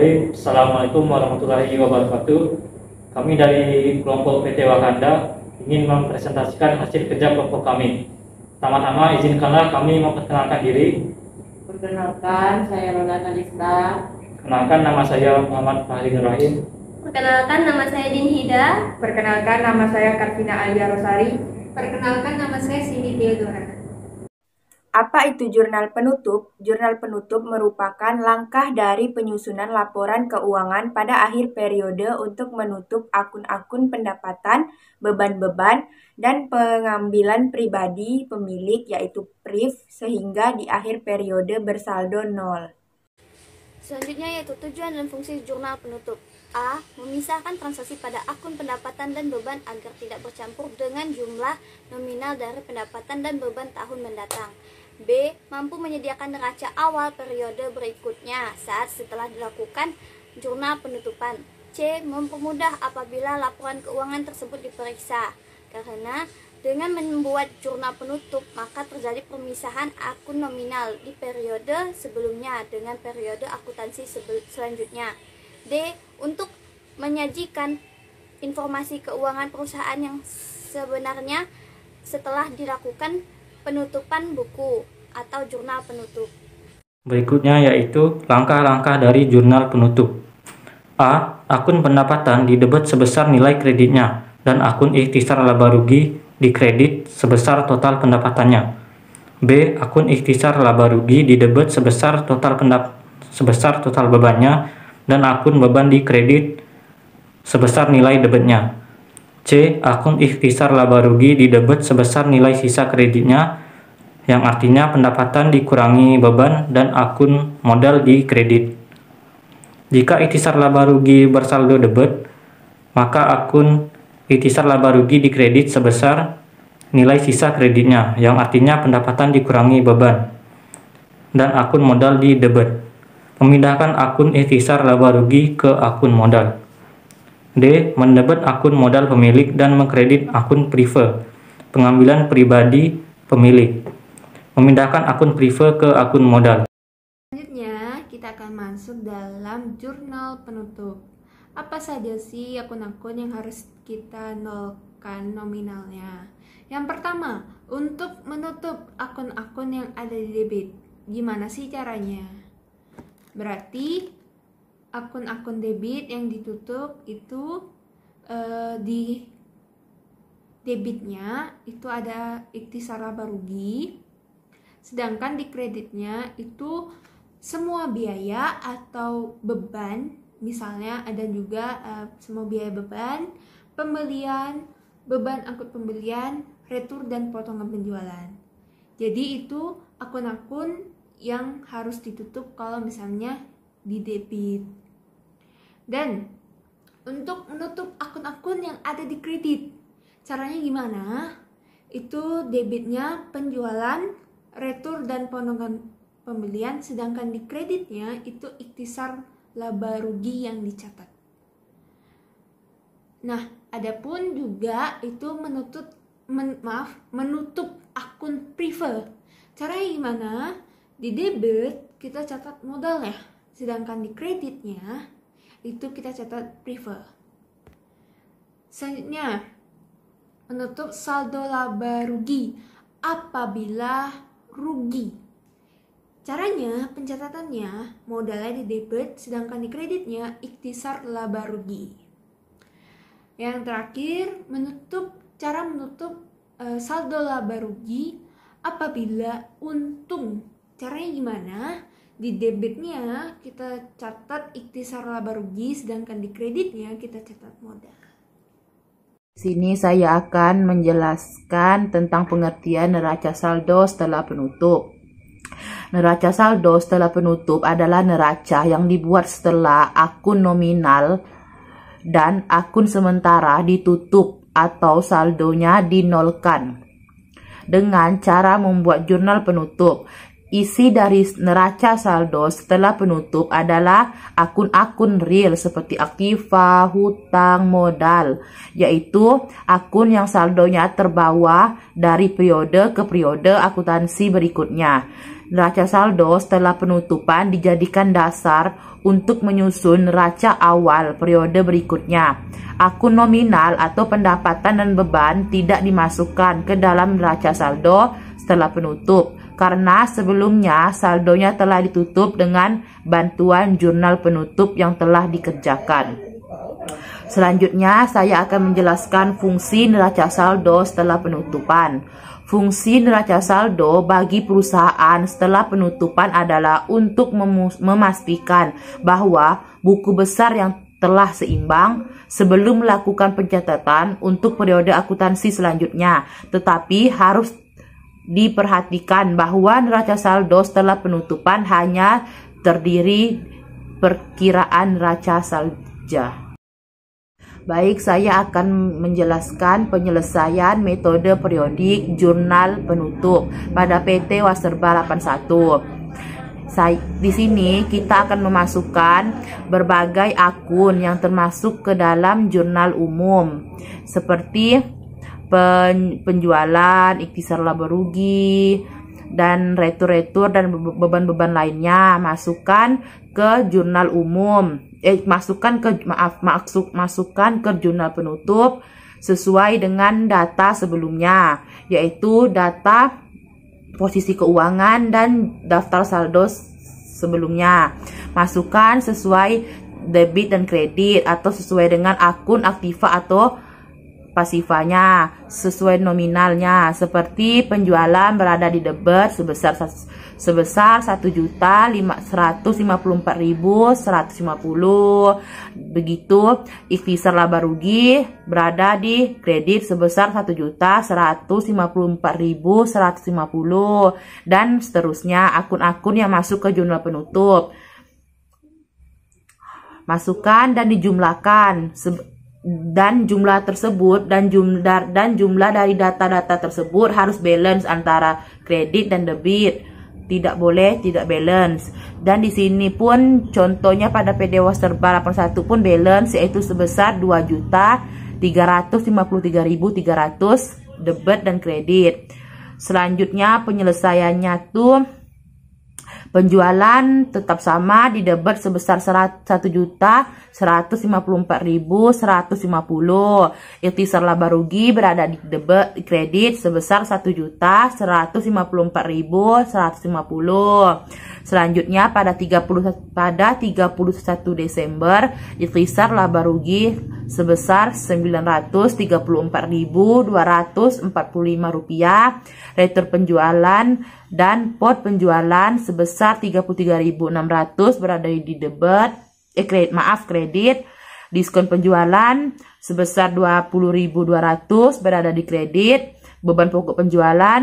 Bismillahirrahmanirrahim. Assalamualaikum warahmatullahi wabarakatuh. Kami dari kelompok PT Wakanda ingin mempresentasikan hasil kerja kelompok kami. Pertama-tama izinkanlah kami memperkenalkan diri. Perkenalkan, saya Roda Kalista. Kenalkan, nama saya Muhammad Fahri Nur Rahim. Perkenalkan, nama saya Din Hida. Perkenalkan, nama saya Karvina Alia Rosari. Perkenalkan, nama saya Cindy Theodora. Apa itu jurnal penutup? Jurnal penutup merupakan langkah dari penyusunan laporan keuangan pada akhir periode untuk menutup akun-akun pendapatan, beban-beban, dan pengambilan pribadi pemilik yaitu PRIV sehingga di akhir periode bersaldo 0. Selanjutnya yaitu tujuan dan fungsi jurnal penutup. A. Memisahkan transaksi pada akun pendapatan dan beban agar tidak bercampur dengan jumlah nominal dari pendapatan dan beban tahun mendatang. B. Mampu menyediakan neraca awal periode berikutnya saat setelah dilakukan jurnal penutupan. C. Mempermudah apabila laporan keuangan tersebut diperiksa. Karena dengan membuat jurnal penutup, maka terjadi pemisahan akun nominal di periode sebelumnya dengan periode akuntansi selanjutnya. D. Untuk menyajikan informasi keuangan perusahaan yang sebenarnya setelah dilakukan penutupan buku atau jurnal penutup. Berikutnya yaitu langkah-langkah dari jurnal penutup. A. Akun pendapatan didebet sebesar nilai kreditnya dan akun ikhtisar laba rugi dikredit sebesar total pendapatannya. B. Akun ikhtisar laba rugi didebet sebesar total bebannya dan akun beban dikredit sebesar nilai debetnya. C. Akun ikhtisar laba rugi didebet sebesar nilai sisa kreditnya, yang artinya pendapatan dikurangi beban dan akun modal dikredit. Jika ikhtisar laba rugi bersaldo debet, maka akun ikhtisar laba rugi dikredit sebesar nilai sisa kreditnya, yang artinya pendapatan dikurangi beban dan akun modal di debet. Memindahkan akun ikhtisar laba rugi ke akun modal. D. Mendebet akun modal pemilik dan mengkredit akun prive, pengambilan pribadi pemilik. Memindahkan akun prive ke akun modal. Selanjutnya, kita akan masuk dalam jurnal penutup. Apa saja sih akun-akun yang harus kita nolkan nominalnya? Yang pertama, untuk menutup akun-akun yang ada di debit. Gimana sih caranya? Berarti akun-akun debit yang ditutup itu di debitnya itu ada ikhtisar laba rugi, sedangkan di kreditnya itu semua biaya atau beban, misalnya ada juga semua biaya beban, pembelian, beban angkut pembelian, retur dan potongan penjualan. Jadi itu akun-akun yang harus ditutup kalau misalnya di debit. Dan untuk menutup akun-akun yang ada di kredit, caranya gimana? Itu debitnya penjualan, retur dan potongan pembelian, sedangkan di kreditnya itu ikhtisar laba rugi yang dicatat. Nah, adapun juga itu menutup akun prive. Caranya gimana? Di debit kita catat modal ya, sedangkan di kreditnya itu kita catat prive. Selanjutnya, menutup saldo laba rugi apabila rugi. Caranya, pencatatannya modalnya di debit, sedangkan di kreditnya ikhtisar laba rugi. Yang terakhir, cara menutup saldo laba rugi apabila untung. Caranya gimana? Di debitnya kita catat ikhtisar laba rugi, sedangkan di kreditnya kita catat modal. Sini saya akan menjelaskan tentang pengertian neraca saldo setelah penutup. Neraca saldo setelah penutup adalah neraca yang dibuat setelah akun nominal dan akun sementara ditutup atau saldonya dinolkan. Dengan cara membuat jurnal penutup, isi dari neraca saldo setelah penutup adalah akun-akun real seperti aktiva, hutang, modal, yaitu akun yang saldonya terbawa dari periode ke periode akuntansi berikutnya. Neraca saldo setelah penutupan dijadikan dasar untuk menyusun neraca awal periode berikutnya. Akun nominal atau pendapatan dan beban tidak dimasukkan ke dalam neraca saldo setelah penutup, karena sebelumnya saldonya telah ditutup dengan bantuan jurnal penutup yang telah dikerjakan. Selanjutnya, saya akan menjelaskan fungsi neraca saldo setelah penutupan. Fungsi neraca saldo bagi perusahaan setelah penutupan adalah untuk memastikan bahwa buku besar yang telah seimbang sebelum melakukan pencatatan untuk periode akuntansi selanjutnya, tetapi harus diperhatikan bahwa neraca saldo setelah penutupan hanya terdiri perkiraan neraca saja. Baik, saya akan menjelaskan penyelesaian metode periodik jurnal penutup pada PT Waserba 81. Di sini kita akan memasukkan berbagai akun yang termasuk ke dalam jurnal umum seperti penjualan, ikhtisar laba rugi, dan retur-retur dan beban-beban lainnya. Masukkan ke jurnal umum. Masukkan ke jurnal penutup sesuai dengan data sebelumnya, yaitu data posisi keuangan dan daftar saldo sebelumnya. Masukkan sesuai debit dan kredit atau sesuai dengan akun aktiva atau pasifanya, sesuai nominalnya, seperti penjualan berada di debit sebesar 1.154.150. Begitu ikhtisar laba rugi berada di kredit sebesar 1.154.150, dan seterusnya akun-akun yang masuk ke jurnal penutup. Masukkan dan dijumlahkan, dan jumlah tersebut dan jumlah dari data-data tersebut harus balance antara kredit dan debit. Tidak boleh tidak balance. Dan di sini pun contohnya pada PT Waserba 81 pun balance, yaitu sebesar 2.353.300 debit dan kredit. Selanjutnya penyelesaiannya tuh penjualan tetap sama di debit sebesar 1.154.150. Ikhtisar laba rugi berada di debit kredit sebesar 1.154.150. Selanjutnya pada 31 Desember ikhtisar laba rugi sebesar Rp934.245. Retur penjualan dan pot penjualan sebesar 33.600 berada di debit kredit. Diskon penjualan sebesar 20.200 berada di kredit. Beban pokok penjualan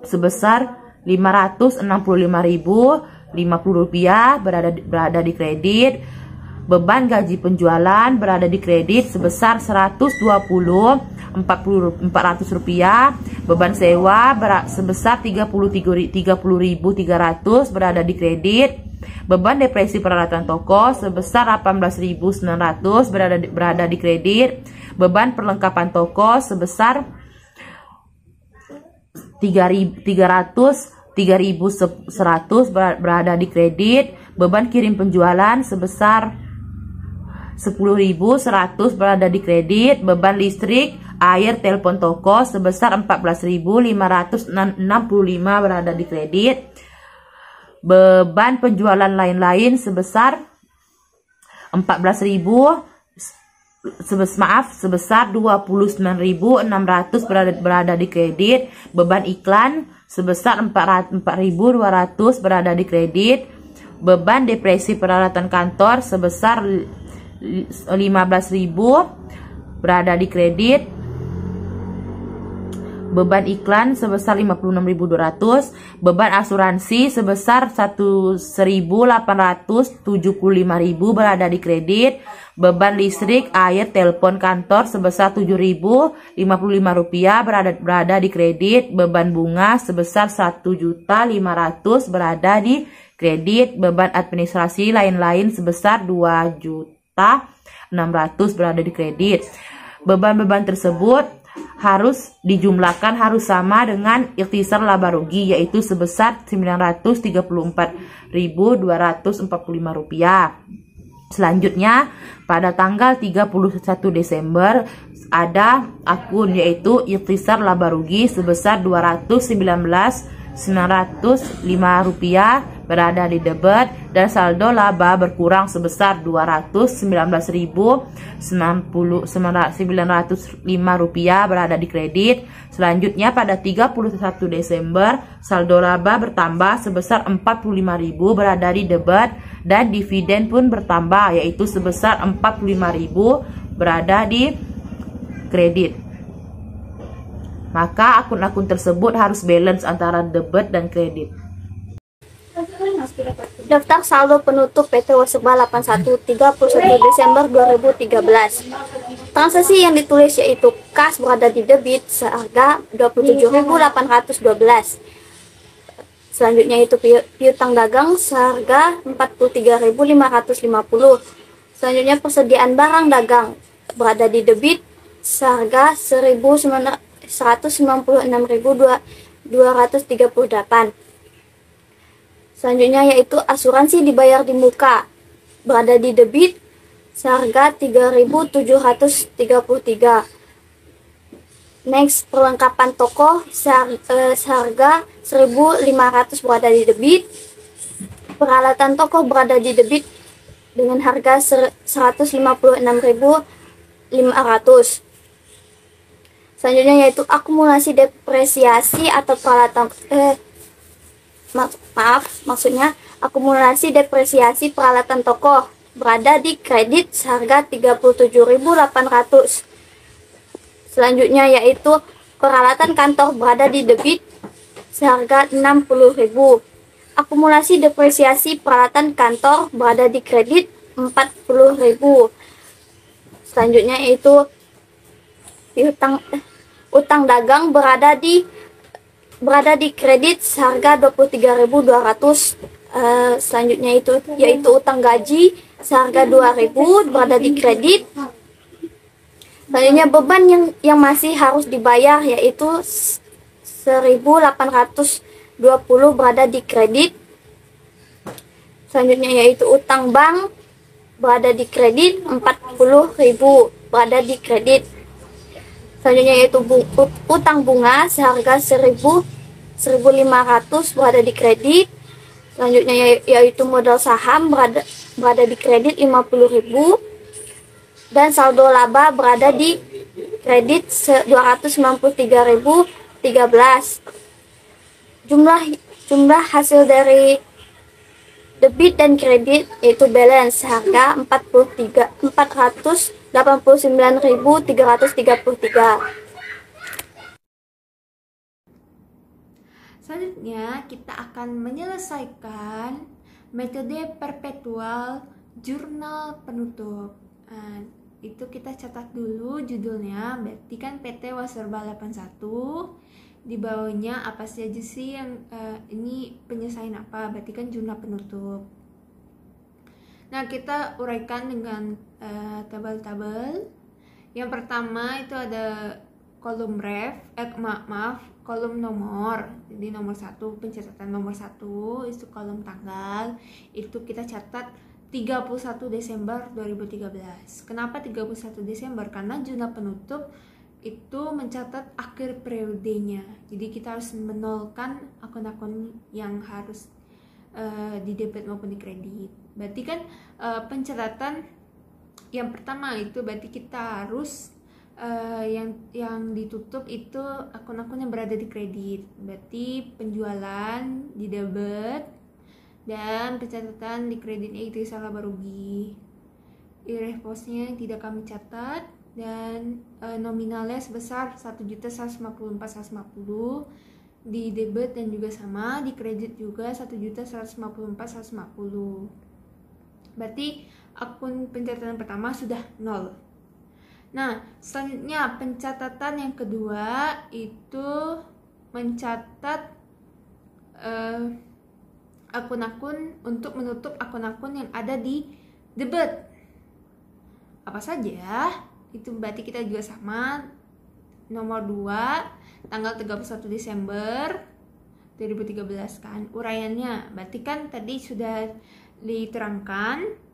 sebesar Rp565.050 berada di kredit. Beban gaji penjualan berada di kredit sebesar Rp120.400. Beban sewa sebesar Rp30.300 berada di kredit. Beban depresi peralatan toko sebesar Rp18.900 berada di kredit. Beban perlengkapan toko sebesar Rp3.100 berada di kredit. Beban kirim penjualan sebesar Rp10.100 berada di kredit. Beban listrik, air, telepon toko sebesar Rp14.565 berada di kredit. Beban penjualan lain-lain sebesar sebesar Rp29.600 berada di kredit. Beban iklan sebesar Rp4.200 berada di kredit. Beban depresi peralatan kantor sebesar Rp15.000 berada di kredit. Beban iklan sebesar Rp56.200. Beban asuransi sebesar Rp1.875.000 berada di kredit. Beban listrik, air, telepon kantor sebesar Rp7.055 berada di kredit. Beban bunga sebesar Rp1.500.000 berada di kredit. Beban administrasi lain-lain sebesar Rp2.600.000 berada di kredit. Beban-beban tersebut harus dijumlahkan harus sama dengan ikhtisar laba rugi, yaitu sebesar Rp934.245. Selanjutnya, pada tanggal 31 Desember ada akun yaitu ikhtisar laba rugi sebesar Rp219.905 berada di debit dan saldo laba berkurang sebesar Rp219.905 berada di kredit. Selanjutnya pada 31 Desember saldo laba bertambah sebesar Rp45.000 berada di debit dan dividen pun bertambah yaitu sebesar Rp45.000 berada di kredit. Maka akun-akun tersebut harus balance antara debit dan kredit. Daftar saldo penutup PT Wasserba 81 31 Desember 2013. Transaksi yang ditulis yaitu kas berada di debit seharga Rp27.812. Selanjutnya itu piutang dagang seharga Rp43.550. Selanjutnya persediaan barang dagang berada di debit seharga Rp196.238. Selanjutnya yaitu asuransi dibayar di muka berada di debit seharga Rp3.733. Next, perlengkapan toko seharga Rp1.500 berada di debit. Peralatan toko berada di debit dengan harga Rp156.500. Selanjutnya yaitu akumulasi depresiasi atau peralatan maksudnya akumulasi depresiasi peralatan toko berada di kredit seharga Rp37.800. Selanjutnya yaitu peralatan kantor berada di debit seharga Rp60.000. Akumulasi depresiasi peralatan kantor berada di kredit Rp40.000. Selanjutnya yaitu utang dagang berada di kredit seharga Rp23.200. Selanjutnya yaitu utang gaji seharga Rp2.000 berada di kredit. Selanjutnya beban yang masih harus dibayar yaitu Rp1.820 berada di kredit. Selanjutnya yaitu utang bank berada di kredit Rp40.000 berada di kredit. Selanjutnya yaitu utang bunga seharga Rp1.500 berada di kredit. Selanjutnya yaitu modal saham berada di kredit Rp50.000 dan saldo laba berada di kredit Rp293.013. Jumlah hasil dari debit dan kredit yaitu balance harga Rp489.333. Selanjutnya kita akan menyelesaikan metode perpetual jurnal penutup. Itu kita catat dulu judulnya, berarti kan PT Wasserba 81. Di bawahnya apa saja sih yang ini penyelesaian apa, berarti kan jurnal penutup. Nah, kita uraikan dengan tabel-tabel. Yang pertama itu ada kolom kolom nomor. Jadi nomor 1, pencatatan nomor 1 itu kolom tanggal, itu kita catat 31 Desember 2013. Kenapa 31 Desember? Karena jurnal penutup itu mencatat akhir periodenya. Jadi kita harus menolkan akun-akun yang harus di debit maupun di kredit. Berarti kan pencatatan yang pertama itu berarti kita harus yang ditutup itu akun-akun yang berada di kredit. Berarti penjualan di debit dan pencatatan di kreditnya itu laba rugi. Ireh-posnya tidak kami catat dan nominalnya sebesar 1.154.150 di debit dan juga sama di kredit juga 1.154.150. Berarti akun pencatatan pertama sudah 0. Nah, selanjutnya pencatatan yang kedua itu mencatat akun-akun untuk menutup akun-akun yang ada di debit. Apa saja? Itu berarti kita juga sama. Nomor 2, tanggal 31 Desember 2013 kan. Uraiannya, berarti kan tadi sudah diterangkan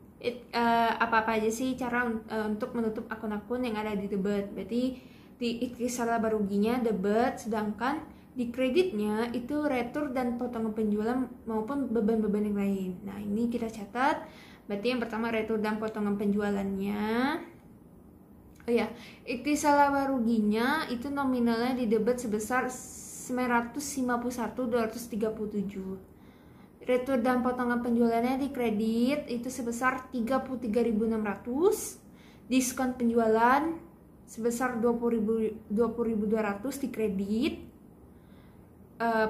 apa-apa aja sih cara untuk menutup akun-akun yang ada di debit. Berarti di ikhtisar laba ruginya debit, sedangkan di kreditnya itu retur dan potongan penjualan maupun beban-beban yang lain. Nah, ini kita catat. Berarti yang pertama retur dan potongan penjualannya. Oh ya, ikhtisar laba ruginya itu nominalnya di debit sebesar 951.237. Retur dan potongan penjualannya di kredit itu sebesar 33.600. Diskon penjualan sebesar 20.200 di kredit.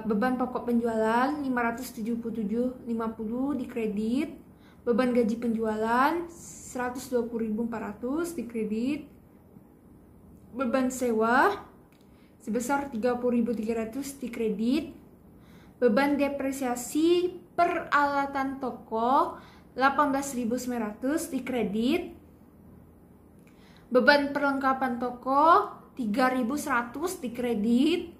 Beban pokok penjualan 577.50 di kredit. Beban gaji penjualan 120.400 di kredit. Beban sewa sebesar 30.300 di kredit. Beban depresiasi peralatan toko 18.900 di kredit. Beban perlengkapan toko 3.100 di kredit.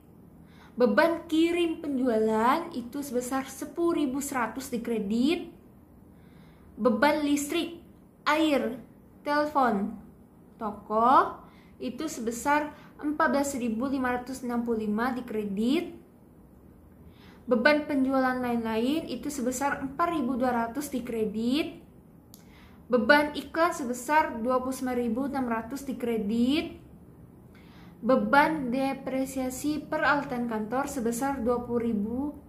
Beban kirim penjualan itu sebesar 10.100 di kredit. Beban listrik, air, telepon toko itu sebesar 14.565 di kredit. Beban penjualan lain-lain itu sebesar 4.200 di kredit. Beban iklan sebesar 29.600 di kredit. Beban depresiasi peralatan kantor sebesar 20.000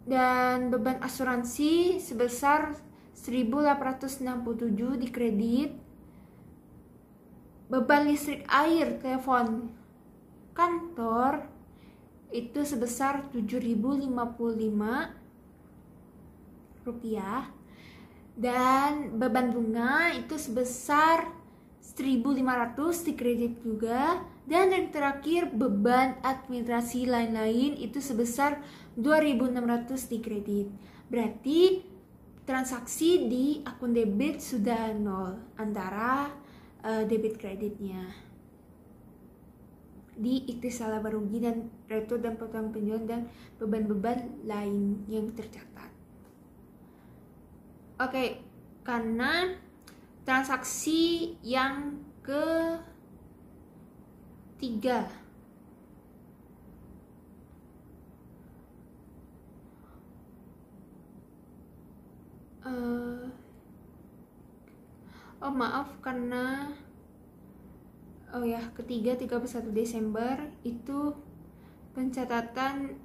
dan beban asuransi sebesar 1.867 di kredit. Beban listrik, air, telepon kantor itu sebesar 7.055 rupiah. Dan beban bunga itu sebesar 1.500 di kredit juga. Dan yang terakhir beban administrasi lain-lain itu sebesar 2.600 di kredit. Berarti transaksi di akun debit sudah 0 antara debit kreditnya. Di ikhtisar laba rugi dan retur dan potongan penjualan dan beban-beban lain yang tercatat. Oke, karena transaksi yang ketiga ketiga 31 Desember itu pencatatan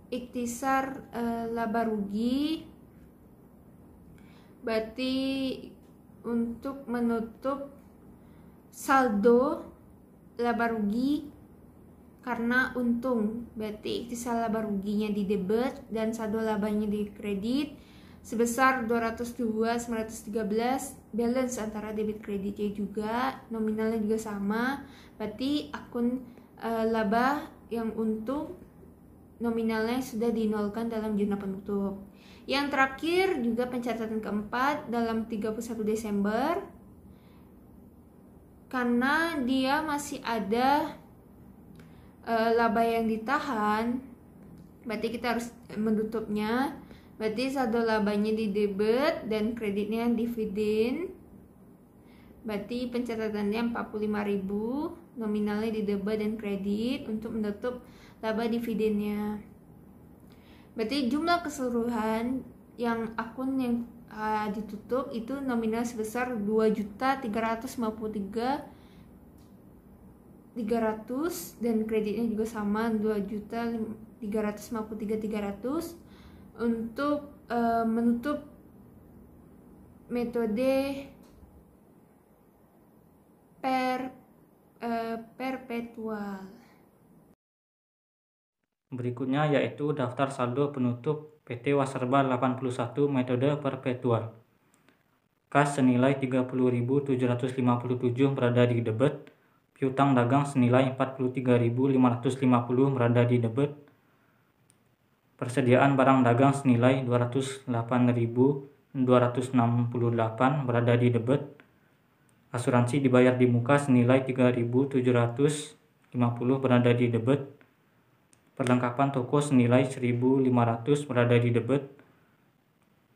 ikhtisar laba rugi. Berarti untuk menutup saldo laba rugi karena untung, berarti ikhtisar laba ruginya di debit dan saldo labanya di kredit sebesar 202.913. Balance antara debit kreditnya juga, nominalnya juga sama. Berarti akun laba yang untung nominalnya sudah dinolkan dalam jurnal penutup. Yang terakhir juga pencatatan keempat dalam 31 Desember karena dia masih ada laba yang ditahan, berarti kita harus menutupnya. Berarti saldo labanya di debit dan kreditnya dividen. Berarti pencatatannya 45.000, nominalnya di debit dan kredit untuk menutup laba dividennya. Berarti jumlah keseluruhan yang akun yang ditutup itu nominal sebesar 2.353.300 dan kreditnya juga sama 2.353.300 untuk menutup metode perpetual. Berikutnya yaitu daftar saldo penutup PT Waserba 81 metode perpetual. Kas senilai 30.757 berada di debit. Piutang dagang senilai 43.550 berada di debit. Persediaan barang dagang senilai 208.268 berada di debit. Asuransi dibayar di muka senilai 3.750 berada di debit. Perlengkapan toko senilai 1.500 berada di debit.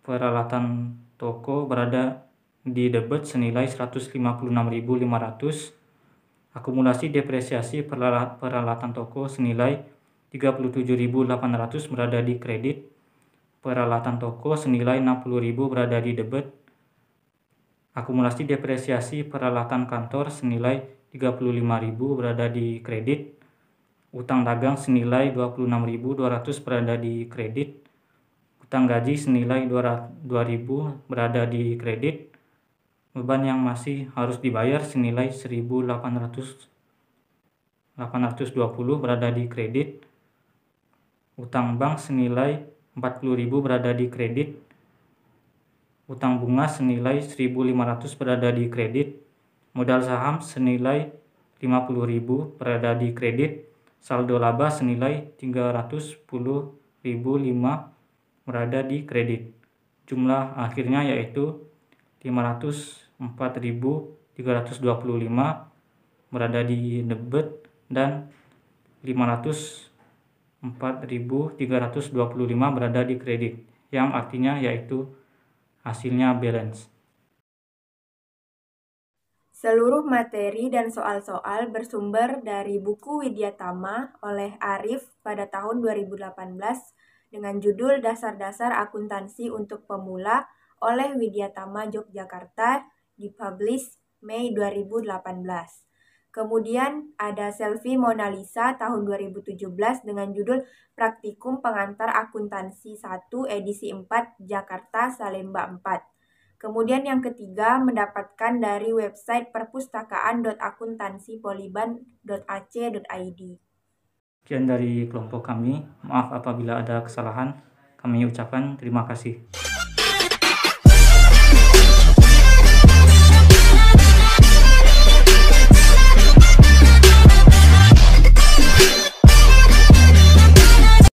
Peralatan toko berada di debit senilai 156.500. Akumulasi depresiasi peralatan toko senilai 37.800 berada di kredit. Peralatan toko senilai 60.000 berada di debit. Akumulasi depresiasi peralatan kantor senilai 35.000 berada di kredit. Utang dagang senilai 26.200 berada di kredit. Utang gaji senilai 2.000 berada di kredit. Beban yang masih harus dibayar senilai 1.820 berada di kredit. Utang bank senilai 40.000 berada di kredit. Utang bunga senilai 1.500 berada di kredit. Modal saham senilai 50.000 berada di kredit. Saldo laba senilai 310.005 berada di kredit. Jumlah akhirnya yaitu 504.325 berada di debit dan 504.325 berada di kredit, yang artinya yaitu hasilnya balance. Seluruh materi dan soal-soal bersumber dari buku Widyatama oleh Arif pada tahun 2018 dengan judul Dasar-Dasar Akuntansi untuk Pemula oleh Widyatama Yogyakarta, dipublish Mei 2018. Kemudian ada Selfie Mona Lisa tahun 2017 dengan judul Praktikum Pengantar Akuntansi 1 edisi 4 Jakarta Salemba 4. Kemudian yang ketiga mendapatkan dari website perpustakaan.akuntansipoliban.ac.id. Sekian dari kelompok kami. Maaf apabila ada kesalahan. Kami ucapkan terima kasih.